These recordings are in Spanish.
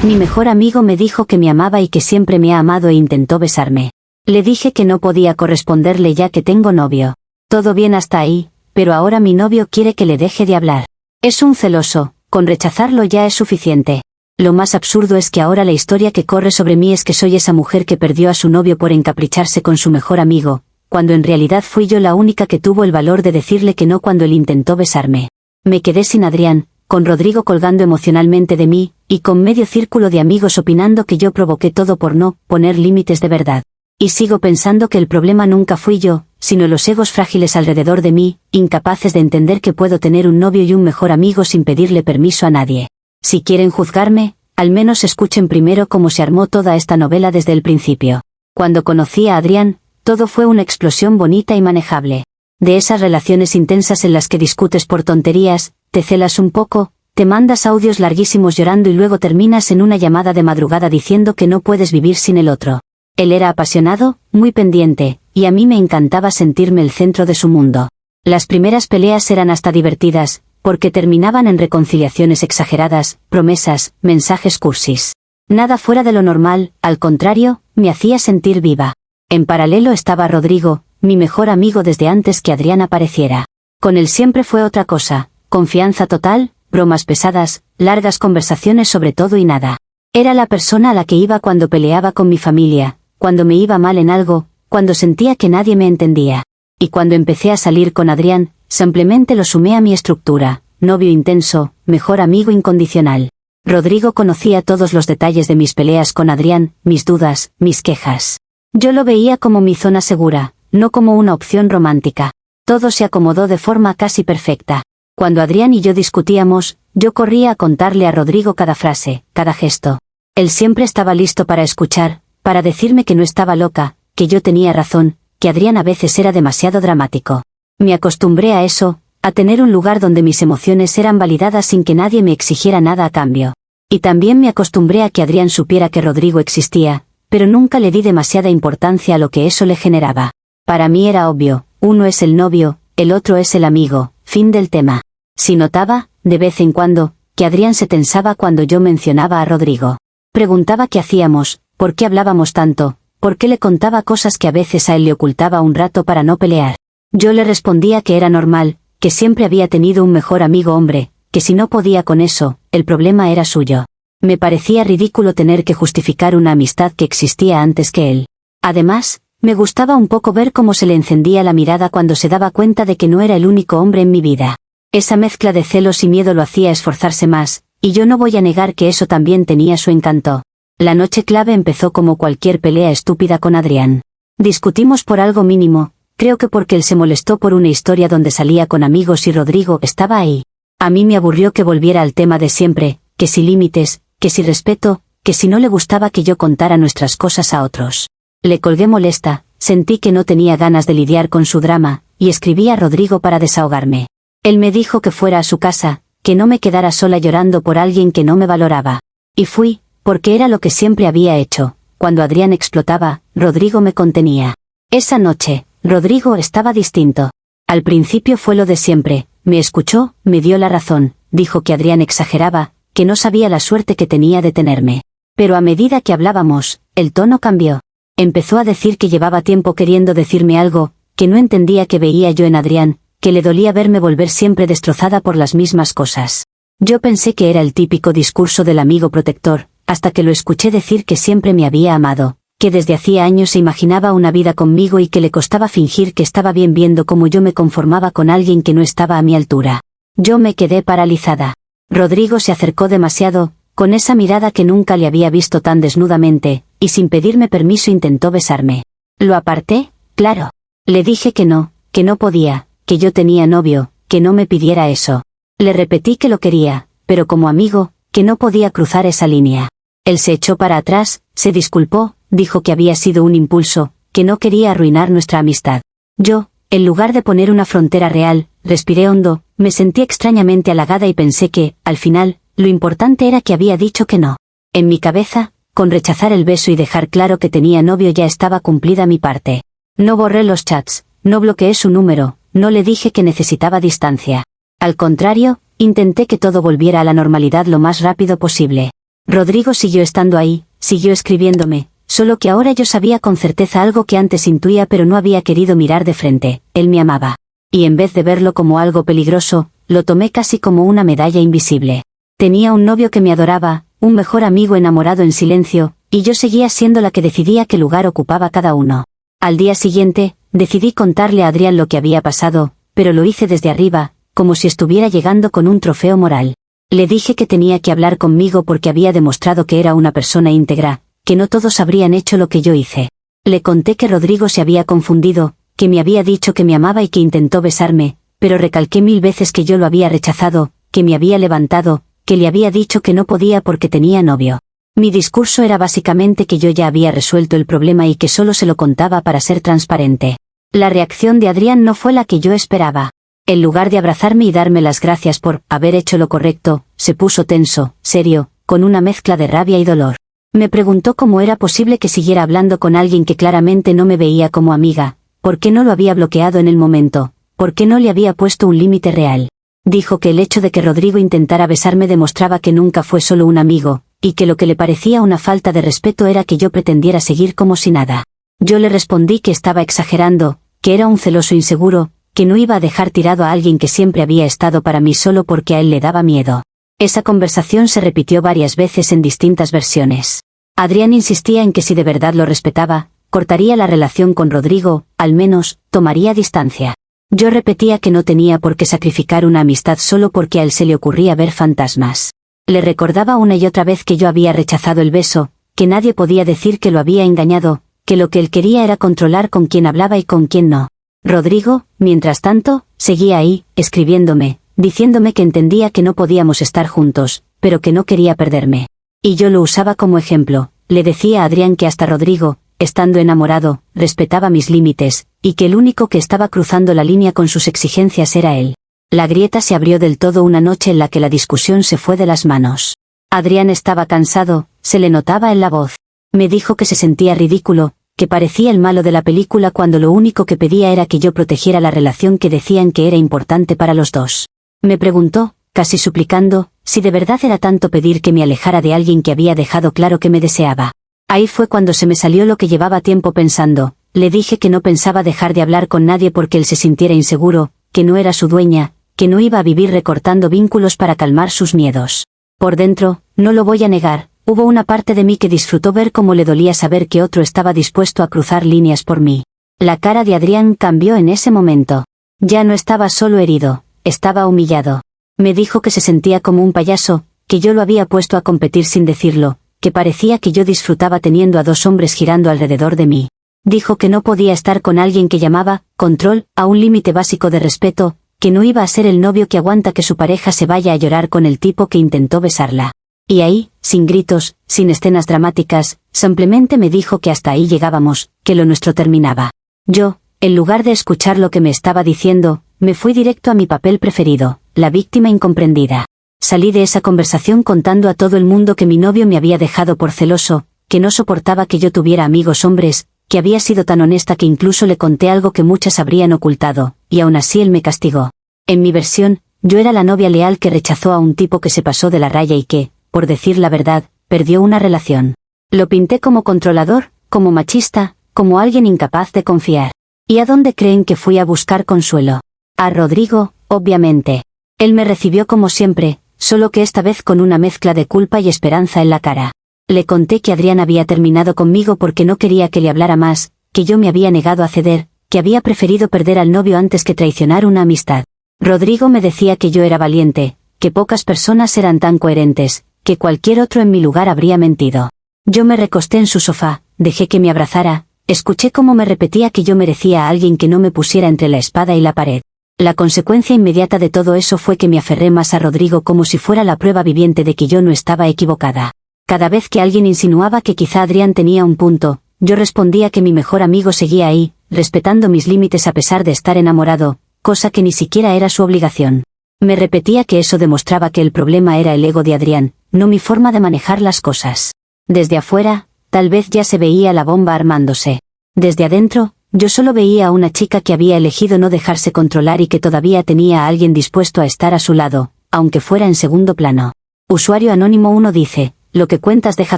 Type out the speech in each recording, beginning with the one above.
Mi mejor amigo me dijo que me amaba y que siempre me ha amado e intentó besarme. Le dije que no podía corresponderle ya que tengo novio. Todo bien hasta ahí, pero ahora mi novio quiere que le deje de hablar. Es un celoso, con rechazarlo ya es suficiente. Lo más absurdo es que ahora la historia que corre sobre mí es que soy esa mujer que perdió a su novio por encapricharse con su mejor amigo, cuando en realidad fui yo la única que tuvo el valor de decirle que no cuando él intentó besarme. Me quedé sin Adrián, con Rodrigo colgando emocionalmente de mí, y con medio círculo de amigos opinando que yo provoqué todo por no poner límites de verdad. Y sigo pensando que el problema nunca fui yo, sino los egos frágiles alrededor de mí, incapaces de entender que puedo tener un novio y un mejor amigo sin pedirle permiso a nadie. Si quieren juzgarme, al menos escuchen primero cómo se armó toda esta novela desde el principio. Cuando conocí a Adrián, todo fue una explosión bonita y manejable. De esas relaciones intensas en las que discutes por tonterías, te celas un poco, te mandas audios larguísimos llorando y luego terminas en una llamada de madrugada diciendo que no puedes vivir sin el otro. Él era apasionado, muy pendiente, y a mí me encantaba sentirme el centro de su mundo. Las primeras peleas eran hasta divertidas, porque terminaban en reconciliaciones exageradas, promesas, mensajes cursis. Nada fuera de lo normal, al contrario, me hacía sentir viva. En paralelo estaba Rodrigo, mi mejor amigo desde antes que Adrián apareciera. Con él siempre fue otra cosa, confianza total, bromas pesadas, largas conversaciones sobre todo y nada. Era la persona a la que iba cuando peleaba con mi familia, cuando me iba mal en algo, cuando sentía que nadie me entendía. Y cuando empecé a salir con Adrián, simplemente lo sumé a mi estructura, novio intenso, mejor amigo incondicional. Rodrigo conocía todos los detalles de mis peleas con Adrián, mis dudas, mis quejas. Yo lo veía como mi zona segura, no como una opción romántica. Todo se acomodó de forma casi perfecta. Cuando Adrián y yo discutíamos, yo corría a contarle a Rodrigo cada frase, cada gesto. Él siempre estaba listo para escuchar, para decirme que no estaba loca, que yo tenía razón, que Adrián a veces era demasiado dramático. Me acostumbré a eso, a tener un lugar donde mis emociones eran validadas sin que nadie me exigiera nada a cambio. Y también me acostumbré a que Adrián supiera que Rodrigo existía, pero nunca le di demasiada importancia a lo que eso le generaba. Para mí era obvio, uno es el novio, el otro es el amigo, fin del tema. Si notaba, de vez en cuando, que Adrián se tensaba cuando yo mencionaba a Rodrigo. Preguntaba qué hacíamos, por qué hablábamos tanto, por qué le contaba cosas que a veces a él le ocultaba un rato para no pelear. Yo le respondía que era normal, que siempre había tenido un mejor amigo hombre, que si no podía con eso, el problema era suyo. Me parecía ridículo tener que justificar una amistad que existía antes que él. Además, me gustaba un poco ver cómo se le encendía la mirada cuando se daba cuenta de que no era el único hombre en mi vida. Esa mezcla de celos y miedo lo hacía esforzarse más, y yo no voy a negar que eso también tenía su encanto. La noche clave empezó como cualquier pelea estúpida con Adrián. Discutimos por algo mínimo, creo que porque él se molestó por una historia donde salía con amigos y Rodrigo estaba ahí. A mí me aburrió que volviera al tema de siempre, que si límites, que si respeto, que si no le gustaba que yo contara nuestras cosas a otros. Le colgué molesta, sentí que no tenía ganas de lidiar con su drama, y escribí a Rodrigo para desahogarme. Él me dijo que fuera a su casa, que no me quedara sola llorando por alguien que no me valoraba. Y fui, porque era lo que siempre había hecho. Cuando Adrián explotaba, Rodrigo me contenía. Esa noche, Rodrigo estaba distinto. Al principio fue lo de siempre, me escuchó, me dio la razón, dijo que Adrián exageraba, que no sabía la suerte que tenía de tenerme. Pero a medida que hablábamos, el tono cambió. Empezó a decir que llevaba tiempo queriendo decirme algo, que no entendía que veía yo en Adrián, que le dolía verme volver siempre destrozada por las mismas cosas. Yo pensé que era el típico discurso del amigo protector, hasta que lo escuché decir que siempre me había amado, que desde hacía años se imaginaba una vida conmigo y que le costaba fingir que estaba bien viendo cómo yo me conformaba con alguien que no estaba a mi altura. Yo me quedé paralizada. Rodrigo se acercó demasiado, con esa mirada que nunca le había visto tan desnudamente, y sin pedirme permiso intentó besarme. ¿Lo aparté? Claro. Le dije que no podía, que yo tenía novio, que no me pidiera eso. Le repetí que lo quería, pero como amigo, que no podía cruzar esa línea. Él se echó para atrás, se disculpó, dijo que había sido un impulso, que no quería arruinar nuestra amistad. Yo, en lugar de poner una frontera real, respiré hondo, me sentí extrañamente halagada y pensé que, al final, lo importante era que había dicho que no. En mi cabeza, con rechazar el beso y dejar claro que tenía novio ya estaba cumplida mi parte. No borré los chats, no bloqueé su número, no le dije que necesitaba distancia. Al contrario, intenté que todo volviera a la normalidad lo más rápido posible. Rodrigo siguió estando ahí, siguió escribiéndome, solo que ahora yo sabía con certeza algo que antes intuía pero no había querido mirar de frente: él me amaba. Y en vez de verlo como algo peligroso, lo tomé casi como una medalla invisible. Tenía un novio que me adoraba, un mejor amigo enamorado en silencio, y yo seguía siendo la que decidía qué lugar ocupaba cada uno. Al día siguiente, decidí contarle a Adrián lo que había pasado, pero lo hice desde arriba, como si estuviera llegando con un trofeo moral. Le dije que tenía que hablar conmigo porque había demostrado que era una persona íntegra, que no todos habrían hecho lo que yo hice. Le conté que Rodrigo se había confundido, que me había dicho que me amaba y que intentó besarme, pero recalqué 1000 veces que yo lo había rechazado, que me había levantado, que le había dicho que no podía porque tenía novio. Mi discurso era básicamente que yo ya había resuelto el problema y que solo se lo contaba para ser transparente. La reacción de Adrián no fue la que yo esperaba. En lugar de abrazarme y darme las gracias por haber hecho lo correcto, se puso tenso, serio, con una mezcla de rabia y dolor. Me preguntó cómo era posible que siguiera hablando con alguien que claramente no me veía como amiga, por qué no lo había bloqueado en el momento, por qué no le había puesto un límite real. Dijo que el hecho de que Rodrigo intentara besarme demostraba que nunca fue solo un amigo, y que lo que le parecía una falta de respeto era que yo pretendiera seguir como si nada. Yo le respondí que estaba exagerando, que era un celoso inseguro, que no iba a dejar tirado a alguien que siempre había estado para mí solo porque a él le daba miedo. Esa conversación se repitió varias veces en distintas versiones. Adrián insistía en que si de verdad lo respetaba, cortaría la relación con Rodrigo, al menos, tomaría distancia. Yo repetía que no tenía por qué sacrificar una amistad solo porque a él se le ocurría ver fantasmas. Le recordaba una y otra vez que yo había rechazado el beso, que nadie podía decir que lo había engañado, que lo que él quería era controlar con quién hablaba y con quién no. Rodrigo, mientras tanto, seguía ahí, escribiéndome, diciéndome que entendía que no podíamos estar juntos, pero que no quería perderme. Y yo lo usaba como ejemplo. Le decía a Adrián que hasta Rodrigo, estando enamorado, respetaba mis límites, y que el único que estaba cruzando la línea con sus exigencias era él. La grieta se abrió del todo una noche en la que la discusión se fue de las manos. Adrián estaba cansado, se le notaba en la voz. Me dijo que se sentía ridículo, que parecía el malo de la película cuando lo único que pedía era que yo protegiera la relación que decían que era importante para los dos. Me preguntó, casi suplicando, si de verdad era tanto pedir que me alejara de alguien que había dejado claro que me deseaba. Ahí fue cuando se me salió lo que llevaba tiempo pensando. Le dije que no pensaba dejar de hablar con nadie porque él se sintiera inseguro, que no era su dueña, que no iba a vivir recortando vínculos para calmar sus miedos. Por dentro, no lo voy a negar, hubo una parte de mí que disfrutó ver cómo le dolía saber que otro estaba dispuesto a cruzar líneas por mí. La cara de Adrián cambió en ese momento. Ya no estaba solo herido, estaba humillado. Me dijo que se sentía como un payaso, que yo lo había puesto a competir sin decirlo, que parecía que yo disfrutaba teniendo a dos hombres girando alrededor de mí. Dijo que no podía estar con alguien que llamaba control a un límite básico de respeto, que no iba a ser el novio que aguanta que su pareja se vaya a llorar con el tipo que intentó besarla. Y ahí, sin gritos, sin escenas dramáticas, simplemente me dijo que hasta ahí llegábamos, que lo nuestro terminaba. Yo, en lugar de escuchar lo que me estaba diciendo, me fui directo a mi papel preferido, la víctima incomprendida. Salí de esa conversación contando a todo el mundo que mi novio me había dejado por celoso, que no soportaba que yo tuviera amigos hombres, que había sido tan honesta que incluso le conté algo que muchas habrían ocultado, y aún así él me castigó. En mi versión, yo era la novia leal que rechazó a un tipo que se pasó de la raya y que, por decir la verdad, perdió una relación. Lo pinté como controlador, como machista, como alguien incapaz de confiar. ¿Y a dónde creen que fui a buscar consuelo? A Rodrigo, obviamente. Él me recibió como siempre, solo que esta vez con una mezcla de culpa y esperanza en la cara. Le conté que Adrián había terminado conmigo porque no quería que le hablara más, que yo me había negado a ceder, que había preferido perder al novio antes que traicionar una amistad. Rodrigo me decía que yo era valiente, que pocas personas eran tan coherentes, que cualquier otro en mi lugar habría mentido. Yo me recosté en su sofá, dejé que me abrazara, escuché cómo me repetía que yo merecía a alguien que no me pusiera entre la espada y la pared. La consecuencia inmediata de todo eso fue que me aferré más a Rodrigo como si fuera la prueba viviente de que yo no estaba equivocada. Cada vez que alguien insinuaba que quizá Adrián tenía un punto, yo respondía que mi mejor amigo seguía ahí, respetando mis límites a pesar de estar enamorado, cosa que ni siquiera era su obligación. Me repetía que eso demostraba que el problema era el ego de Adrián, no mi forma de manejar las cosas. Desde afuera, tal vez ya se veía la bomba armándose. Desde adentro, yo solo veía a una chica que había elegido no dejarse controlar y que todavía tenía a alguien dispuesto a estar a su lado, aunque fuera en segundo plano. Usuario Anónimo 1 dice, lo que cuentas deja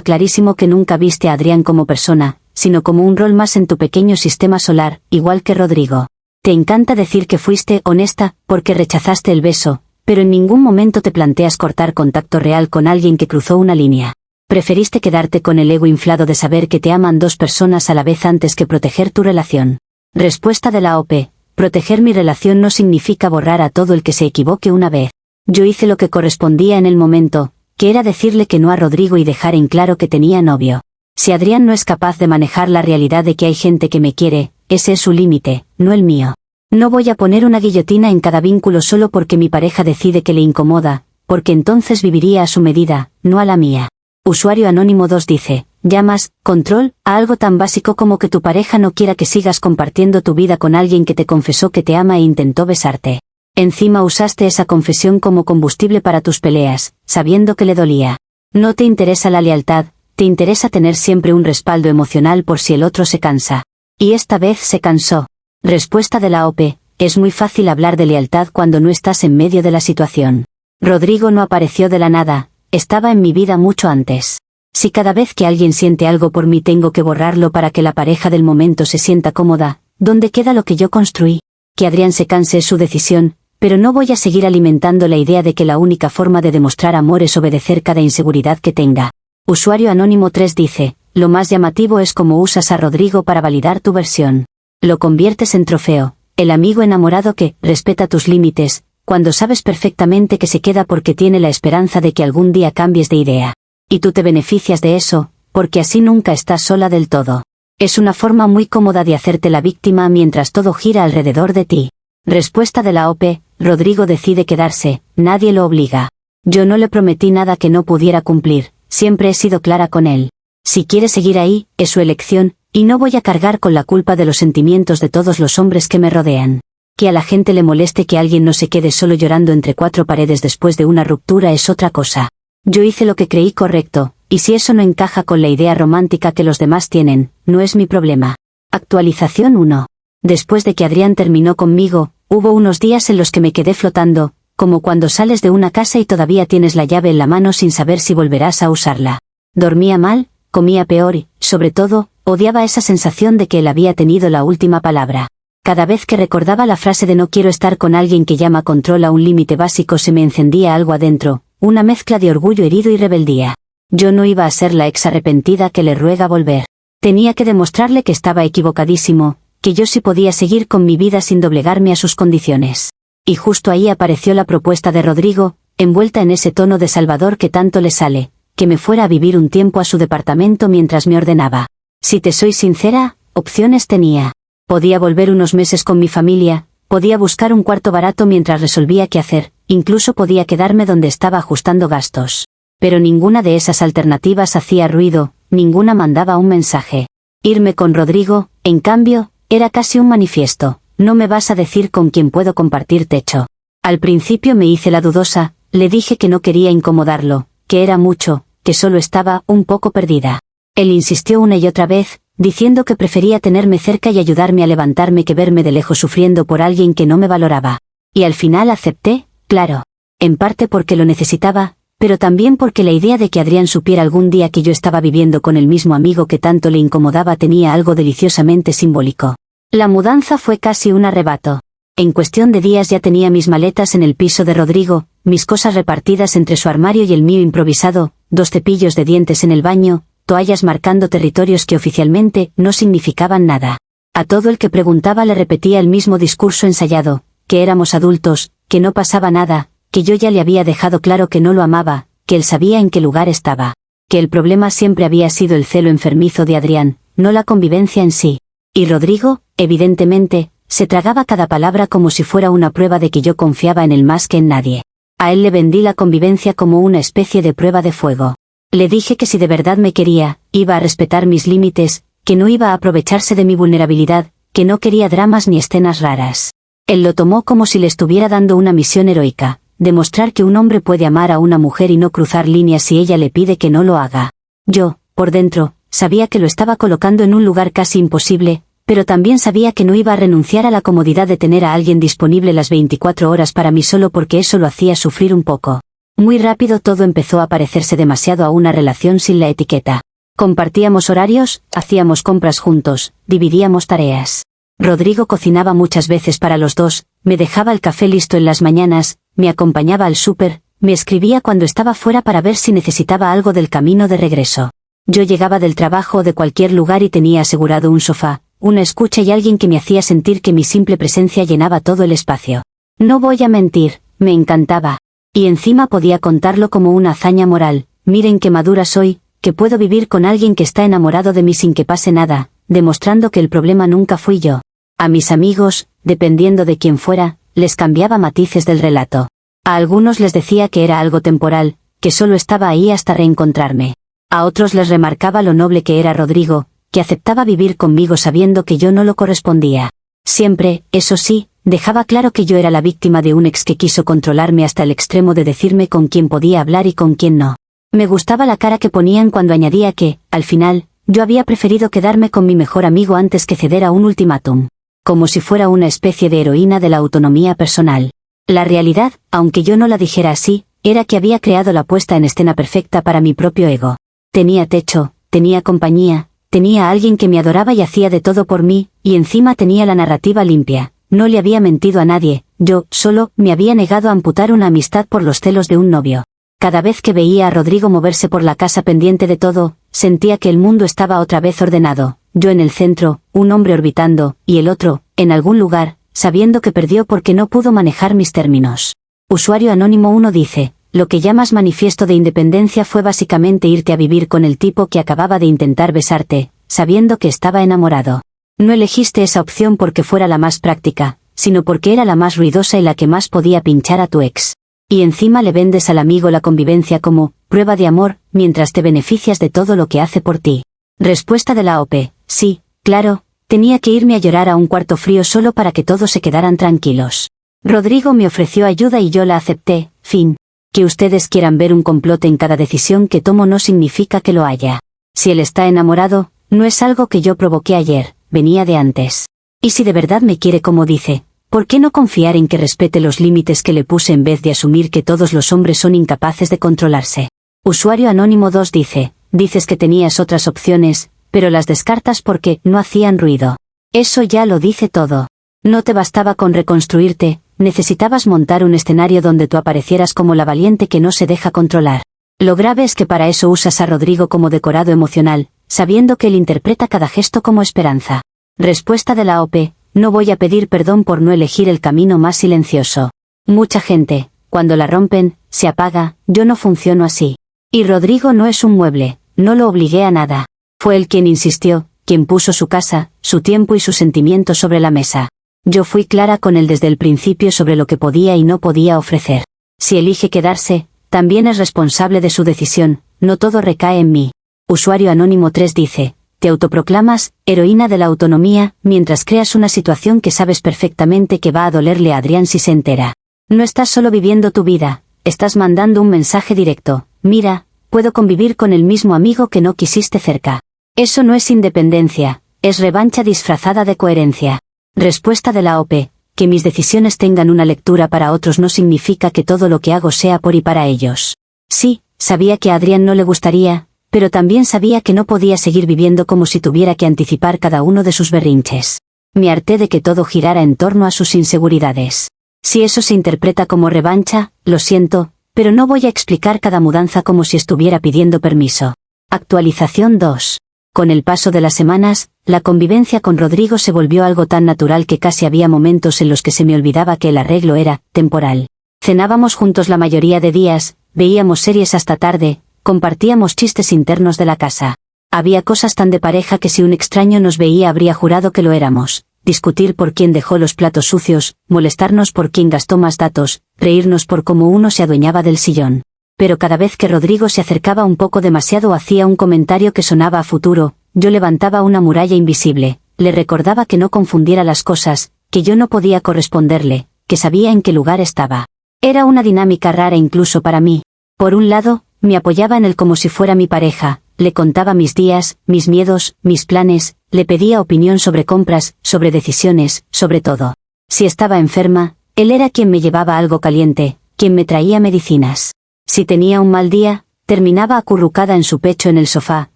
clarísimo que nunca viste a Adrián como persona, sino como un rol más en tu pequeño sistema solar, igual que Rodrigo. Te encanta decir que fuiste honesta, porque rechazaste el beso, pero en ningún momento te planteas cortar contacto real con alguien que cruzó una línea. Preferiste quedarte con el ego inflado de saber que te aman dos personas a la vez antes que proteger tu relación. Respuesta de la OP: proteger mi relación no significa borrar a todo el que se equivoque una vez. Yo hice lo que correspondía en el momento, que era decirle que no a Rodrigo y dejar en claro que tenía novio. Si Adrián no es capaz de manejar la realidad de que hay gente que me quiere, ese es su límite, no el mío. No voy a poner una guillotina en cada vínculo solo porque mi pareja decide que le incomoda, porque entonces viviría a su medida, no a la mía. Usuario Anónimo 2 dice: llamas control a algo tan básico como que tu pareja no quiera que sigas compartiendo tu vida con alguien que te confesó que te ama e intentó besarte. Encima usaste esa confesión como combustible para tus peleas, sabiendo que le dolía. No te interesa la lealtad, te interesa tener siempre un respaldo emocional por si el otro se cansa. Y esta vez se cansó. Respuesta de la OP: es muy fácil hablar de lealtad cuando no estás en medio de la situación. Rodrigo no apareció de la nada, estaba en mi vida mucho antes. Si cada vez que alguien siente algo por mí tengo que borrarlo para que la pareja del momento se sienta cómoda, ¿dónde queda lo que yo construí? Que Adrián se canse es su decisión, pero no voy a seguir alimentando la idea de que la única forma de demostrar amor es obedecer cada inseguridad que tenga. Usuario Anónimo 3 dice: lo más llamativo es cómo usas a Rodrigo para validar tu versión. Lo conviertes en trofeo, el amigo enamorado que respeta tus límites, cuando sabes perfectamente que se queda porque tiene la esperanza de que algún día cambies de idea. Y tú te beneficias de eso, porque así nunca estás sola del todo. Es una forma muy cómoda de hacerte la víctima mientras todo gira alrededor de ti. Respuesta de la OP: Rodrigo decide quedarse, nadie lo obliga. Yo no le prometí nada que no pudiera cumplir, siempre he sido clara con él. Si quiere seguir ahí, es su elección, y no voy a cargar con la culpa de los sentimientos de todos los hombres que me rodean. Que a la gente le moleste que alguien no se quede solo llorando entre cuatro paredes después de una ruptura es otra cosa. Yo hice lo que creí correcto, y si eso no encaja con la idea romántica que los demás tienen, no es mi problema. Actualización 1. Después de que Adrián terminó conmigo, hubo unos días en los que me quedé flotando, como cuando sales de una casa y todavía tienes la llave en la mano sin saber si volverás a usarla. Dormía mal, comía peor y, sobre todo, odiaba esa sensación de que él había tenido la última palabra. Cada vez que recordaba la frase de no quiero estar con alguien que llama control a un límite básico se me encendía algo adentro, una mezcla de orgullo herido y rebeldía. Yo no iba a ser la ex arrepentida que le ruega volver. Tenía que demostrarle que estaba equivocadísimo, que yo sí podía seguir con mi vida sin doblegarme a sus condiciones. Y justo ahí apareció la propuesta de Rodrigo, envuelta en ese tono de Salvador que tanto le sale, que me fuera a vivir un tiempo a su departamento mientras me ordenaba. Si te soy sincera, opciones tenía. Podía volver unos meses con mi familia, podía buscar un cuarto barato mientras resolvía qué hacer, incluso podía quedarme donde estaba ajustando gastos. Pero ninguna de esas alternativas hacía ruido, ninguna mandaba un mensaje. Irme con Rodrigo, en cambio, era casi un manifiesto: no me vas a decir con quién puedo compartir techo. Al principio me hice la dudosa, le dije que no quería incomodarlo, que era mucho, que solo estaba un poco perdida. Él insistió una y otra vez, diciendo que prefería tenerme cerca y ayudarme a levantarme que verme de lejos sufriendo por alguien que no me valoraba. Y al final acepté, claro. En parte porque lo necesitaba, pero también porque la idea de que Adrián supiera algún día que yo estaba viviendo con el mismo amigo que tanto le incomodaba tenía algo deliciosamente simbólico. La mudanza fue casi un arrebato. En cuestión de días ya tenía mis maletas en el piso de Rodrigo, mis cosas repartidas entre su armario y el mío improvisado, 2 cepillos de dientes en el baño, toallas marcando territorios que oficialmente no significaban nada. A todo el que preguntaba le repetía el mismo discurso ensayado, que éramos adultos, que no pasaba nada, que yo ya le había dejado claro que no lo amaba, que él sabía en qué lugar estaba, que el problema siempre había sido el celo enfermizo de Adrián, no la convivencia en sí. Y Rodrigo, evidentemente, se tragaba cada palabra como si fuera una prueba de que yo confiaba en él más que en nadie. A él le vendí la convivencia como una especie de prueba de fuego. Le dije que si de verdad me quería, iba a respetar mis límites, que no iba a aprovecharse de mi vulnerabilidad, que no quería dramas ni escenas raras. Él lo tomó como si le estuviera dando una misión heroica, demostrar que un hombre puede amar a una mujer y no cruzar líneas si ella le pide que no lo haga. Yo, por dentro, sabía que lo estaba colocando en un lugar casi imposible, pero también sabía que no iba a renunciar a la comodidad de tener a alguien disponible las 24 horas para mí solo porque eso lo hacía sufrir un poco. Muy rápido todo empezó a parecerse demasiado a una relación sin la etiqueta. Compartíamos horarios, hacíamos compras juntos, dividíamos tareas. Rodrigo cocinaba muchas veces para los dos, me dejaba el café listo en las mañanas, me acompañaba al súper, me escribía cuando estaba fuera para ver si necesitaba algo del camino de regreso. Yo llegaba del trabajo o de cualquier lugar y tenía asegurado un sofá, una escucha y alguien que me hacía sentir que mi simple presencia llenaba todo el espacio. No voy a mentir, me encantaba. Y encima podía contarlo como una hazaña moral, miren qué madura soy, que puedo vivir con alguien que está enamorado de mí sin que pase nada, demostrando que el problema nunca fui yo. A mis amigos, dependiendo de quién fuera, les cambiaba matices del relato. A algunos les decía que era algo temporal, que solo estaba ahí hasta reencontrarme. A otros les remarcaba lo noble que era Rodrigo, que aceptaba vivir conmigo sabiendo que yo no lo correspondía. Siempre, eso sí, dejaba claro que yo era la víctima de un ex que quiso controlarme hasta el extremo de decirme con quién podía hablar y con quién no. Me gustaba la cara que ponían cuando añadía que, al final, yo había preferido quedarme con mi mejor amigo antes que ceder a un ultimátum. Como si fuera una especie de heroína de la autonomía personal. La realidad, aunque yo no la dijera así, era que había creado la puesta en escena perfecta para mi propio ego. Tenía techo, tenía compañía, tenía a alguien que me adoraba y hacía de todo por mí, y encima tenía la narrativa limpia. No le había mentido a nadie, yo, solo, me había negado a amputar una amistad por los celos de un novio. Cada vez que veía a Rodrigo moverse por la casa pendiente de todo, sentía que el mundo estaba otra vez ordenado. Yo en el centro, un hombre orbitando, y el otro, en algún lugar, sabiendo que perdió porque no pudo manejar mis términos. Usuario Anónimo 1 dice, lo que llamas manifiesto de independencia fue básicamente irte a vivir con el tipo que acababa de intentar besarte, sabiendo que estaba enamorado. No elegiste esa opción porque fuera la más práctica, sino porque era la más ruidosa y la que más podía pinchar a tu ex. Y encima le vendes al amigo la convivencia como prueba de amor, mientras te beneficias de todo lo que hace por ti. Respuesta de la OP. Sí, claro, tenía que irme a llorar a un cuarto frío solo para que todos se quedaran tranquilos. Rodrigo me ofreció ayuda y yo la acepté, fin. Que ustedes quieran ver un complot en cada decisión que tomo no significa que lo haya. Si él está enamorado, no es algo que yo provoqué ayer, venía de antes. Y si de verdad me quiere como dice, ¿por qué no confiar en que respete los límites que le puse en vez de asumir que todos los hombres son incapaces de controlarse? Usuario Anónimo 2 dice, dices que tenías otras opciones, pero las descartas porque no hacían ruido. Eso ya lo dice todo. No te bastaba con reconstruirte, necesitabas montar un escenario donde tú aparecieras como la valiente que no se deja controlar. Lo grave es que para eso usas a Rodrigo como decorado emocional, sabiendo que él interpreta cada gesto como esperanza. Respuesta de la OP, no voy a pedir perdón por no elegir el camino más silencioso. Mucha gente, cuando la rompen, se apaga, yo no funciono así. Y Rodrigo no es un mueble, no lo obligué a nada. Fue él quien insistió, quien puso su casa, su tiempo y sus sentimientos sobre la mesa. Yo fui clara con él desde el principio sobre lo que podía y no podía ofrecer. Si elige quedarse, también es responsable de su decisión, no todo recae en mí. Usuario Anónimo 3 dice, te autoproclamas, heroína de la autonomía, mientras creas una situación que sabes perfectamente que va a dolerle a Adrián si se entera. No estás solo viviendo tu vida, estás mandando un mensaje directo, mira, puedo convivir con el mismo amigo que no quisiste cerca. Eso no es independencia, es revancha disfrazada de coherencia. Respuesta de la OP, que mis decisiones tengan una lectura para otros no significa que todo lo que hago sea por y para ellos. Sí, sabía que a Adrián no le gustaría, pero también sabía que no podía seguir viviendo como si tuviera que anticipar cada uno de sus berrinches. Me harté de que todo girara en torno a sus inseguridades. Si eso se interpreta como revancha, lo siento, pero no voy a explicar cada mudanza como si estuviera pidiendo permiso. Actualización 2. Con el paso de las semanas, la convivencia con Rodrigo se volvió algo tan natural que casi había momentos en los que se me olvidaba que el arreglo era temporal. Cenábamos juntos la mayoría de días, veíamos series hasta tarde, compartíamos chistes internos de la casa. Había cosas tan de pareja que si un extraño nos veía habría jurado que lo éramos. Discutir por quién dejó los platos sucios, molestarnos por quién gastó más datos, reírnos por cómo uno se adueñaba del sillón. Pero cada vez que Rodrigo se acercaba un poco demasiado o hacía un comentario que sonaba a futuro, yo levantaba una muralla invisible, le recordaba que no confundiera las cosas, que yo no podía corresponderle, que sabía en qué lugar estaba. Era una dinámica rara incluso para mí. Por un lado, me apoyaba en él como si fuera mi pareja, le contaba mis días, mis miedos, mis planes, le pedía opinión sobre compras, sobre decisiones, sobre todo. Si estaba enferma, él era quien me llevaba algo caliente, quien me traía medicinas. Si tenía un mal día, terminaba acurrucada en su pecho en el sofá,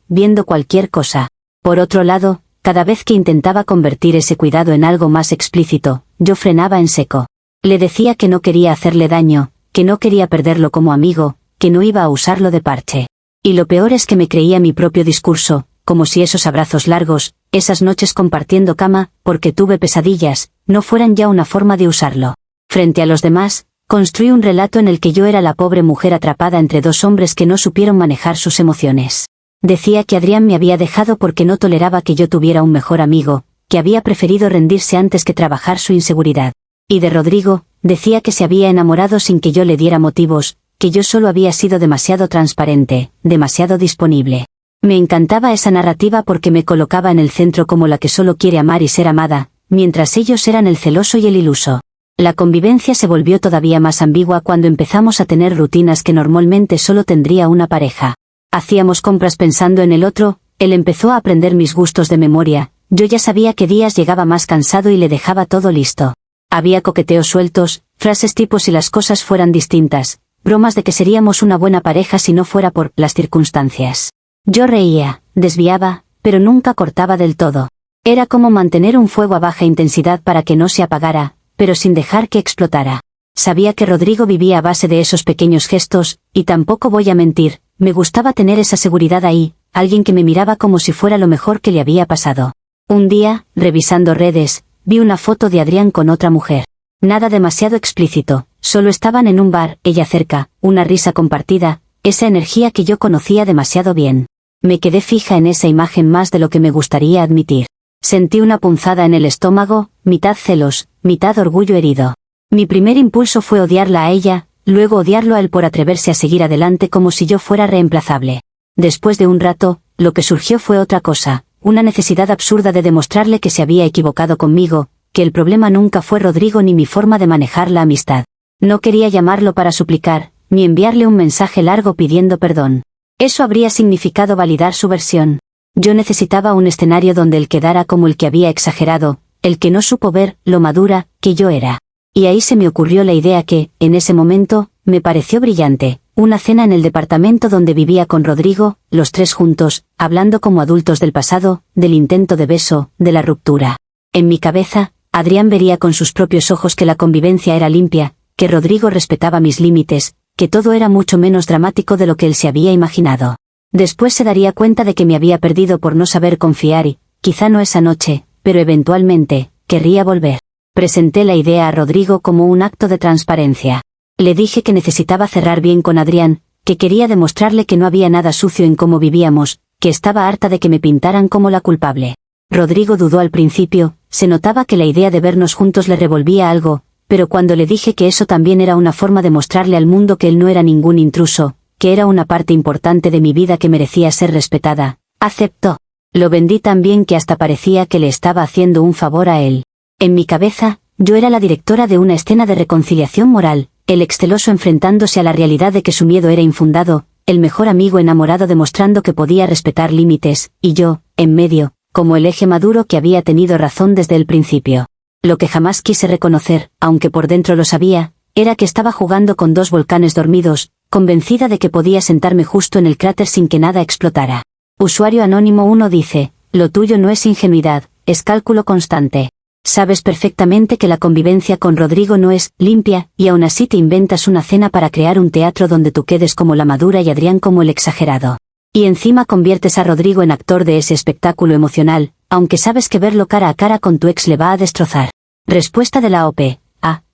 viendo cualquier cosa. Por otro lado, cada vez que intentaba convertir ese cuidado en algo más explícito, yo frenaba en seco. Le decía que no quería hacerle daño, que no quería perderlo como amigo, que no iba a usarlo de parche. Y lo peor es que me creía mi propio discurso, como si esos abrazos largos, esas noches compartiendo cama, porque tuve pesadillas, no fueran ya una forma de usarlo. Frente a los demás, construí un relato en el que yo era la pobre mujer atrapada entre dos hombres que no supieron manejar sus emociones. Decía que Adrián me había dejado porque no toleraba que yo tuviera un mejor amigo, que había preferido rendirse antes que trabajar su inseguridad. Y de Rodrigo, decía que se había enamorado sin que yo le diera motivos, que yo solo había sido demasiado transparente, demasiado disponible. Me encantaba esa narrativa porque me colocaba en el centro como la que solo quiere amar y ser amada, mientras ellos eran el celoso y el iluso. La convivencia se volvió todavía más ambigua cuando empezamos a tener rutinas que normalmente solo tendría una pareja. Hacíamos compras pensando en el otro, él empezó a aprender mis gustos de memoria, yo ya sabía qué días llegaba más cansado y le dejaba todo listo. Había coqueteos sueltos, frases tipo si las cosas fueran distintas, bromas de que seríamos una buena pareja si no fuera por las circunstancias. Yo reía, desviaba, pero nunca cortaba del todo. Era como mantener un fuego a baja intensidad para que no se apagara, pero sin dejar que explotara. Sabía que Rodrigo vivía a base de esos pequeños gestos, y tampoco voy a mentir, me gustaba tener esa seguridad ahí, alguien que me miraba como si fuera lo mejor que le había pasado. Un día, revisando redes, vi una foto de Adrián con otra mujer. Nada demasiado explícito, solo estaban en un bar, ella cerca, una risa compartida, esa energía que yo conocía demasiado bien. Me quedé fija en esa imagen más de lo que me gustaría admitir. Sentí una punzada en el estómago, mitad celos, mitad orgullo herido. Mi primer impulso fue odiarla a ella, luego odiarlo a él por atreverse a seguir adelante como si yo fuera reemplazable. Después de un rato, lo que surgió fue otra cosa, una necesidad absurda de demostrarle que se había equivocado conmigo, que el problema nunca fue Rodrigo ni mi forma de manejar la amistad. No quería llamarlo para suplicar, ni enviarle un mensaje largo pidiendo perdón. Eso habría significado validar su versión. Yo necesitaba un escenario donde él quedara como el que había exagerado, el que no supo ver lo madura que yo era. Y ahí se me ocurrió la idea que, en ese momento, me pareció brillante, una cena en el departamento donde vivía con Rodrigo, los tres juntos, hablando como adultos del pasado, del intento de beso, de la ruptura. En mi cabeza, Adrián vería con sus propios ojos que la convivencia era limpia, que Rodrigo respetaba mis límites, que todo era mucho menos dramático de lo que él se había imaginado. Después se daría cuenta de que me había perdido por no saber confiar y, quizá no esa noche, pero eventualmente, querría volver. Presenté la idea a Rodrigo como un acto de transparencia. Le dije que necesitaba cerrar bien con Adrián, que quería demostrarle que no había nada sucio en cómo vivíamos, que estaba harta de que me pintaran como la culpable. Rodrigo dudó al principio, se notaba que la idea de vernos juntos le revolvía algo, pero cuando le dije que eso también era una forma de mostrarle al mundo que él no era ningún intruso, que era una parte importante de mi vida que merecía ser respetada, aceptó. Lo vendí tan bien que hasta parecía que le estaba haciendo un favor a él. En mi cabeza, yo era la directora de una escena de reconciliación moral, el exceloso enfrentándose a la realidad de que su miedo era infundado, el mejor amigo enamorado demostrando que podía respetar límites, y yo, en medio, como el eje maduro que había tenido razón desde el principio. Lo que jamás quise reconocer, aunque por dentro lo sabía, era que estaba jugando con dos volcanes dormidos, convencida de que podía sentarme justo en el cráter sin que nada explotara. Usuario anónimo 1 dice, lo tuyo no es ingenuidad, es cálculo constante. Sabes perfectamente que la convivencia con Rodrigo no es limpia, y aún así te inventas una cena para crear un teatro donde tú quedes como la madura y Adrián como el exagerado. Y encima conviertes a Rodrigo en actor de ese espectáculo emocional, aunque sabes que verlo cara a cara con tu ex le va a destrozar. Respuesta de la OP.